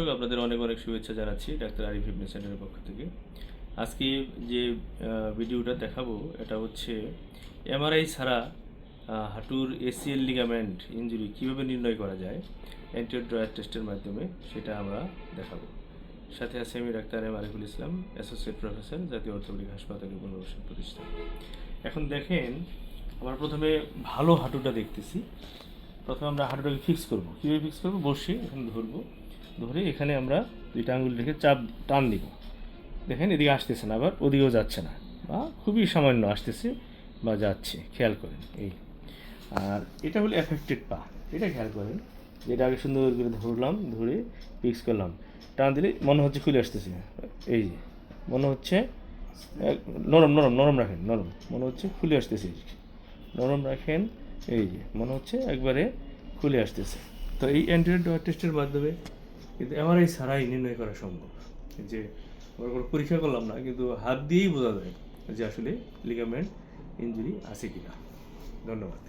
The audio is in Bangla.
দর্শক, আপনাদের অনেক অনেক শুভেচ্ছা জানাচ্ছি ডাক্তার আরিফ ফিটনেস সেন্টারের পক্ষ থেকে। আজকে যে ভিডিওটা দেখাবো এটা হচ্ছে এমআরআই ছাড়া হাঁটুর এসিএল লিগামেন্ট ইনজুরি কীভাবে নির্ণয় করা যায় অ্যান্টিরিয়র ড্রয়ার টেস্টের মাধ্যমে, সেটা আমরা দেখাবো। সাথে আছে আমি doctor M Ariful Islam, associate professor, জাতীয় অর্থোপেডিক হাসপাতালের পুনর্বাসন প্রতিষ্ঠান। এখন দেখেন, আমরা প্রথমে ভালো হাঁটুটা দেখতেছি। প্রথমে আমরা হাঁটুটাকে ফিক্স করব। কীভাবে ফিক্স করবো? বসে এখানে ধরবো, ধরে এখানে আমরা দুইটা আঙুল রেখে চাপ টান দিব। দেখেন এদিকে আসতেছে না, আবার ওদিকেও যাচ্ছে না, বা খুবই সামান্য আসতেছে বা যাচ্ছে, খেয়াল করেন এই। আর এটা হলো অ্যাফেক্টেড পা, এটা খেয়াল করেন। যেটা আগে সুন্দর করে ধরলাম, ধরে ফিক্স করলাম, টান দিলে মনে হচ্ছে খুলে আসতেছে। এই যে মনে হচ্ছে নরম নরম নরম রাখেন, নরম মনে হচ্ছে খুলে আসতেছে, নরম রাখেন। এই যে মনে হচ্ছে একবারে খুলে আসতেছে। তো এই অ্যান্টিরিয়র ড্রয়ার টেস্টের মাধ্যমে কিন্তু এমআরআই ছাড়াই নির্ণয় করা সম্ভব। যে আমরা কোনো পরীক্ষা করলাম না, কিন্তু হাত দিয়েই বোঝা যায় যে আসলে লিগামেন্ট ইনজুরি আছে কিনা। ধন্যবাদ।